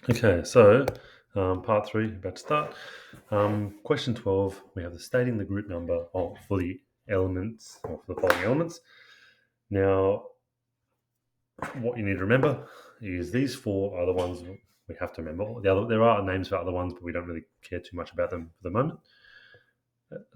Okay, so part three, about to start. Question 12, we have the stating the group number for the elements, or for the following elements. Now, what you need to remember is these four are the ones we have to remember. There are names for other ones, but we don't really care too much about them for the moment.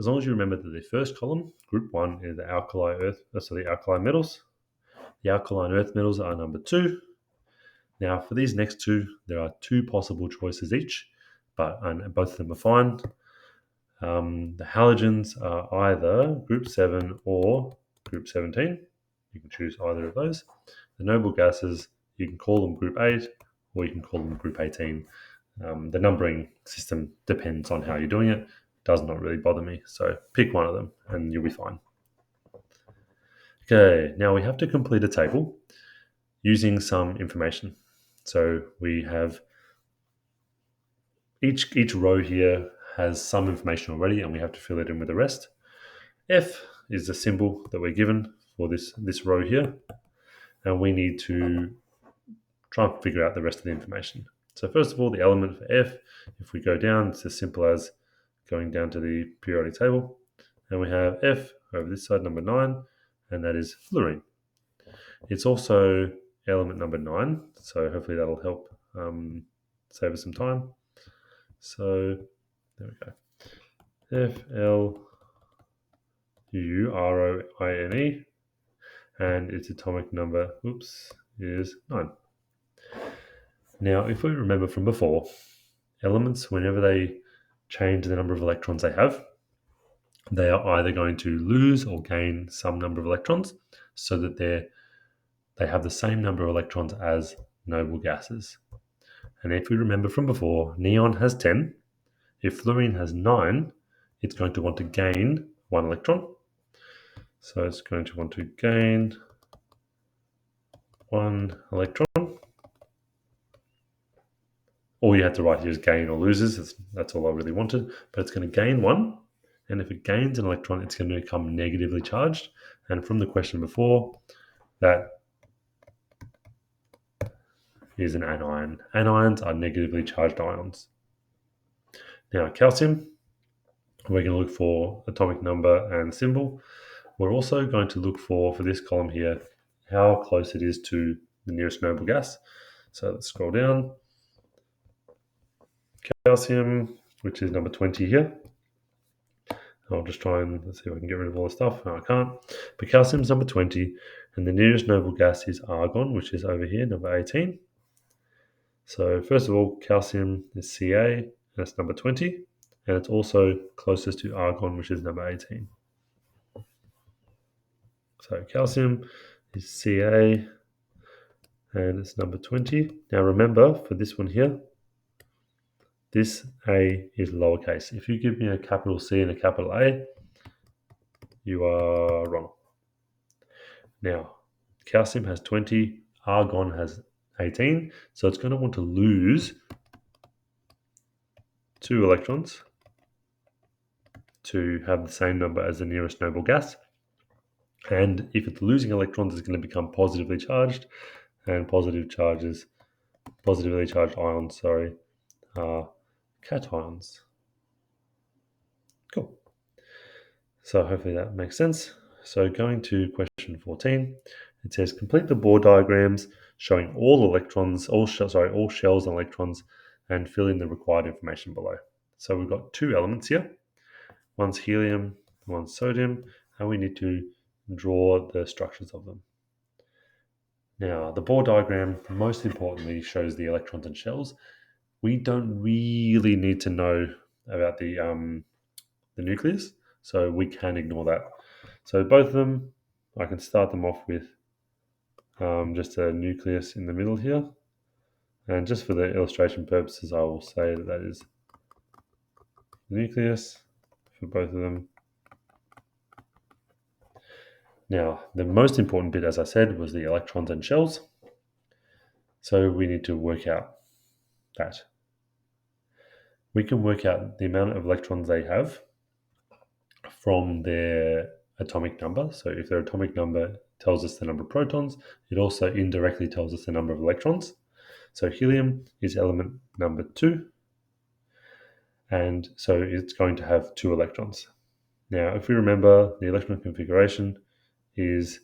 As long as you remember that the first column, group one, is the the alkali metals. The alkaline earth metals are number two. Now, for these next two, there are two possible choices each, and both of them are fine. The halogens are either group 7 or group 17. You can choose either of those. The noble gases, you can call them group 8 or you can call them group 18. The numbering system depends on how you're doing it. Does not really bother me. So pick one of them and you'll be fine. Okay, now we have to complete a table using some information. So we have each row here has some information already, and we have to fill it in with the rest. F is the symbol that we're given for this row here, and we need to try and figure out the rest of the information. So first of all, the element for F, if we go down, it's as simple as going down to the periodic table, and we have F over this side, number 9, and that is fluorine. It's also element number 9, so hopefully that'll help save us some time. So there we go. Fluorine, and its atomic number, is 9. Now, if we remember from before, elements, whenever they change the number of electrons they have, they are either going to lose or gain some number of electrons so that they have the same number of electrons as noble gases. And if we remember from before, neon has 10. If fluorine has 9, it's going to want to gain 1 electron. So it's going to want to gain 1 electron. All you have to write here is gain or loses. That's all I really wanted. But it's going to gain 1. And if it gains an electron, it's going to become negatively charged. And from the question before, that is an anion. Anions are negatively charged ions. Now, calcium, we're going to look for atomic number and symbol. We're also going to look for this column here, how close it is to the nearest noble gas. So let's scroll down. Calcium, which is number 20 here. I'll just try and let's see if I can get rid of all the stuff. No, I can't. But calcium is number 20, and the nearest noble gas is argon, which is over here, number 18. So first of all, calcium is Ca, that's number 20, and it's also closest to argon, which is number 18. So calcium is Ca, and it's number 20. Now remember, for this one here, this A is lowercase. If you give me a capital C and a capital A, you are wrong. Now, calcium has 20, argon has 18, so it's going to want to lose 2 electrons to have the same number as the nearest noble gas. And if it's losing electrons, it's going to become positively charged, and positively charged ions, are cations. Cool. So hopefully that makes sense. So going to question 14, it says complete the Bohr diagrams showing all shells and electrons, and fill in the required information below. So we've got 2 elements here. One's helium, one's sodium, and we need to draw the structures of them. Now, the Bohr diagram most importantly shows the electrons and shells. We don't really need to know about the nucleus, so we can ignore that. So both of them, I can start them off with just a nucleus in the middle here. And just for the illustration purposes, I will say that is the nucleus for both of them. Now, the most important bit, as I said, was the electrons and shells. So we need to work out that. We can work out the amount of electrons they have from their atomic number. So if their atomic number tells us the number of protons, it also indirectly tells us the number of electrons. So helium is element number 2, and so it's going to have 2 electrons. Now, if we remember, the electron configuration is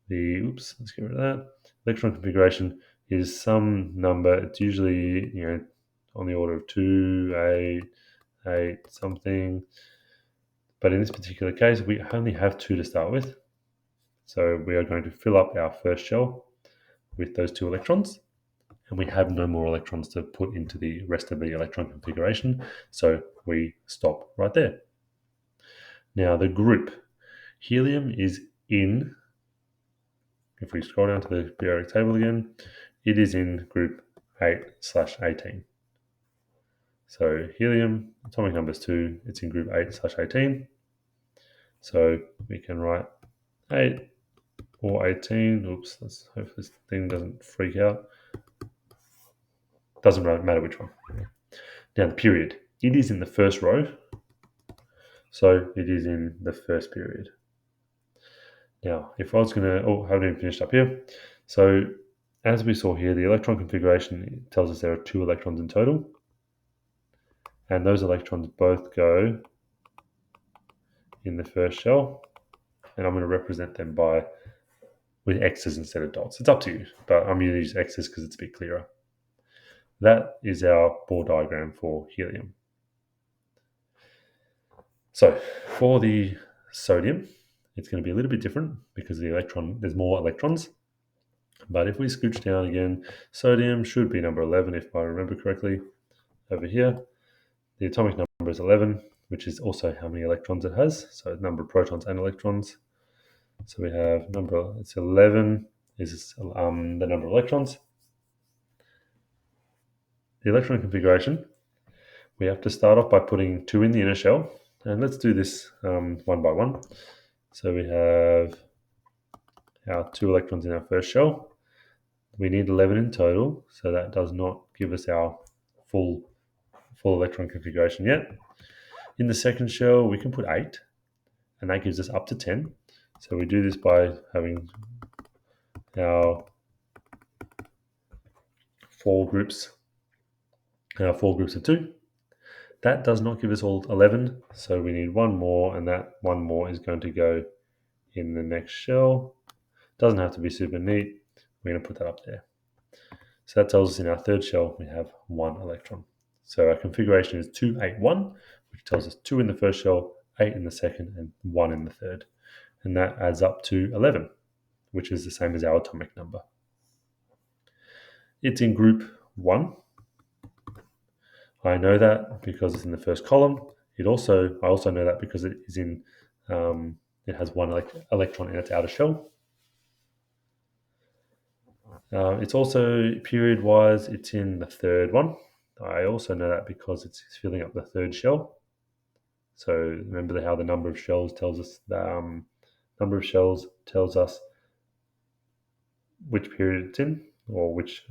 let's get rid of that. Electron configuration is some number. It's usually, on the order of 2, 8 something. But in this particular case, we only have 2 to start with. So we are going to fill up our first shell with those 2 electrons, and we have no more electrons to put into the rest of the electron configuration. So we stop right there. Now the group. Helium is in, if we scroll down to the periodic table again, it is in group 8/18. So helium, atomic number is 2, it's in group 8/18. So we can write 8 or 18. Oops, let's hope this thing doesn't freak out. Doesn't matter which one. Now the period. It is in the first row, so it is in the first period. Now, if I was going to, I haven't even finished up here. So as we saw here, the electron configuration tells us there are 2 electrons in total. And those electrons both go in the first shell. And I'm going to represent them with X's instead of dots. It's up to you, but I'm going to use X's because it's a bit clearer. That is our Bohr diagram for helium. So for the sodium, it's going to be a little bit different because there's more electrons. But if we scooch down again, sodium should be number 11 if I remember correctly. Over here, the atomic number is 11, which is also how many electrons it has. So number of protons and electrons. So we have it's 11 is the number of electrons. The electron configuration, we have to start off by putting 2 in the inner shell. And let's do this one by one. So we have our 2 electrons in our first shell. We need 11 in total, so that does not give us our full electron configuration yet. In the second shell, we can put 8, and that gives us up to 10. So we do this by having our 4 groups of 2. That does not give us all 11, so we need 1 more, and that 1 more is going to go in the next shell. Doesn't have to be super neat. We're going to put that up there. So that tells us in our third shell we have 1 electron. So our configuration is 2, 8, 1, which tells us 2 in the first shell, 8 in the second, and 1 in the third. And that adds up to 11, which is the same as our atomic number. It's in group 1. I know that because it's in the first column. I also know that because it is in, it has 1 electron in its outer shell. It's also period-wise, it's in the third one. I also know that because it's filling up the third shell. So remember how the number of shells tells us which period it's in, or which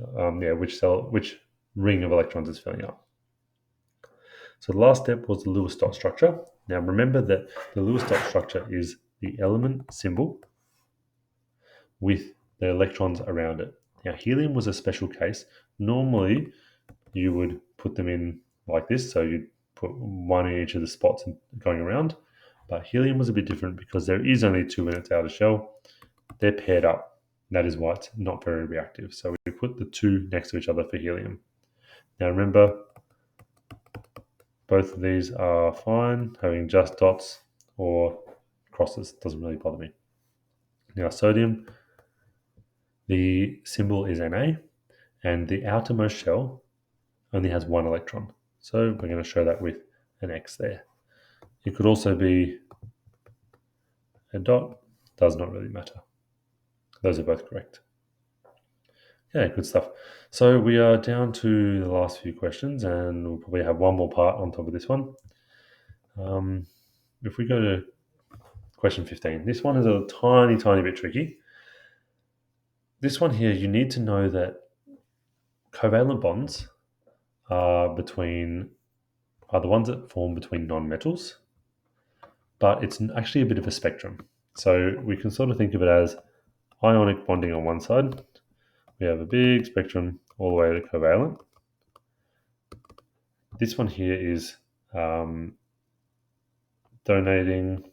ring of electrons it's filling up. So the last step was the Lewis dot structure. Now remember that the Lewis dot structure is the element symbol with the electrons around it. Now helium was a special case. Normally you would put them in like this, so you'd put 1 in each of the spots going around. But helium was a bit different because there is only 2 in its outer shell. They're paired up. That is why it's not very reactive. So we put the 2 next to each other for helium. Now remember, both of these are fine. Having just dots or crosses doesn't really bother me. Now sodium, the symbol is Na, and the outermost shell only has 1 electron. So we're going to show that with an X there. It could also be a dot, does not really matter. Those are both correct. Okay, good stuff. So we are down to the last few questions, and we'll probably have one more part on top of this one. If we go to question 15, this one is a tiny bit tricky. This one here, you need to know that covalent bonds are the ones that form between non-metals, but it's actually a bit of a spectrum. So we can sort of think of it as ionic bonding on one side. We have a big spectrum all the way to covalent. This one here is donating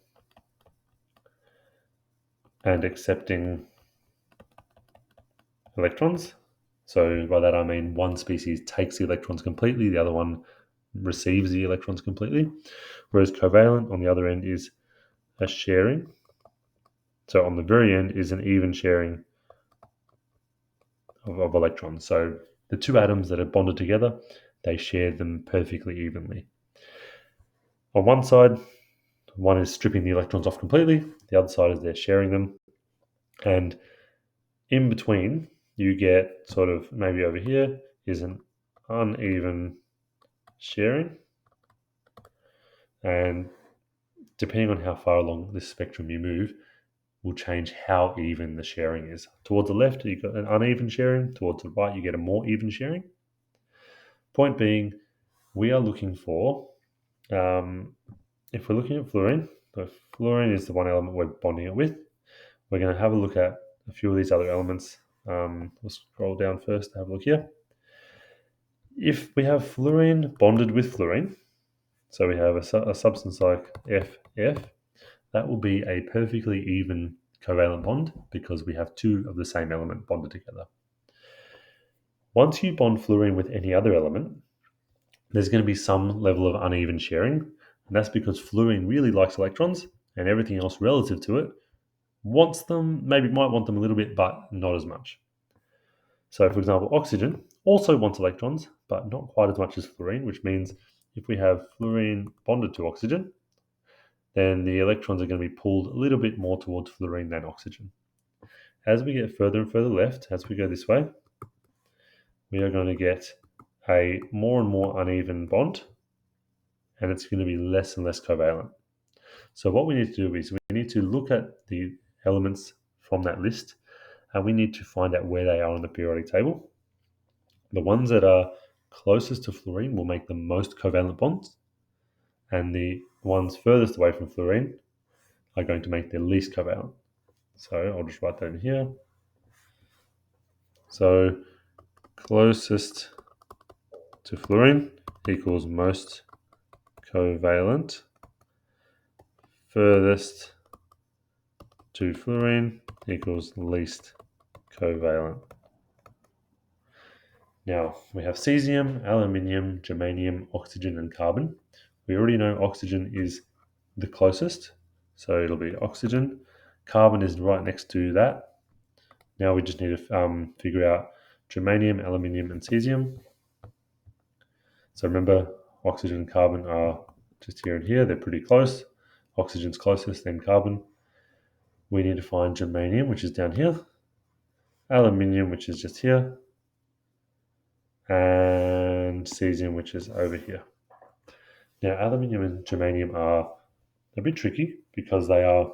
and accepting electrons. So by that I mean one species takes the electrons completely, the other one receives the electrons completely. Whereas covalent on the other end is a sharing. So on the very end is an even sharing of electrons. So the two atoms that are bonded together, they share them perfectly evenly. On one side, one is stripping the electrons off completely, the other side is they're sharing them. And in between, you get sort of maybe over here is an uneven sharing. And depending on how far along this spectrum you move, will change how even the sharing is. Towards the left, you've got an uneven sharing. Towards the right, you get a more even sharing. Point being, we are looking for, if we're looking at fluorine, so fluorine is the one element we're bonding it with. We're going to have a look at a few of these other elements. We'll scroll down first to have a look here. If we have fluorine bonded with fluorine, so we have a substance like FF, that will be a perfectly even covalent bond because we have two of the same element bonded together. Once you bond fluorine with any other element, there's going to be some level of uneven sharing, and that's because fluorine really likes electrons and everything else relative to it wants them, maybe might want them a little bit, but not as much. So for example, oxygen also wants electrons, but not quite as much as fluorine, which means if we have fluorine bonded to oxygen, then the electrons are going to be pulled a little bit more towards fluorine than oxygen. As we get further and further left, as we go this way, we are going to get a more and more uneven bond, and it's going to be less and less covalent. So what we need to do is we need to look at the elements from that list, and we need to find out where they are on the periodic table. The ones that are closest to fluorine will make the most covalent bonds, and the ones furthest away from fluorine are going to make the least covalent. So I'll just write that in here. So closest to fluorine equals most covalent. Furthest to fluorine equals least covalent. Now we have cesium, aluminium, germanium, oxygen, and carbon. We already know oxygen is the closest, so it'll be oxygen. Carbon is right next to that. Now we just need to figure out germanium, aluminium, and cesium. So remember, oxygen and carbon are just here and here. They're pretty close. Oxygen's closest, then carbon. We need to find germanium, which is down here. Aluminium, which is just here. And cesium, which is over here. Now, aluminium and germanium are a bit tricky because they are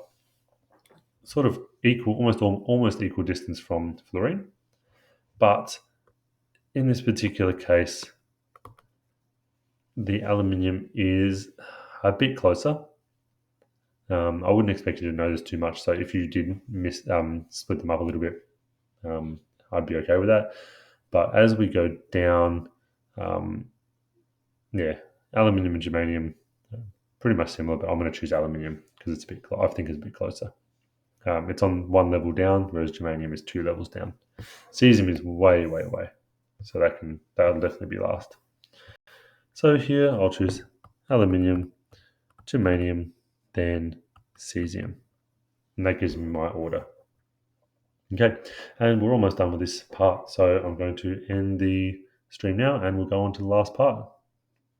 sort of equal, almost equal distance from fluorine. But in this particular case, the aluminium is a bit closer. I wouldn't expect you to notice too much. So if you did split them up a little bit, I'd be okay with that. But as we go down, aluminium and germanium pretty much similar. But I'm going to choose aluminium because it's I think it's a bit closer. It's on one level down, whereas germanium is two levels down. Cesium is way, way away, so that'll definitely be last. So here I'll choose aluminium, germanium, then cesium. And that gives me my order. Okay, and we're almost done with this part. So I'm going to end the stream now and we'll go on to the last part.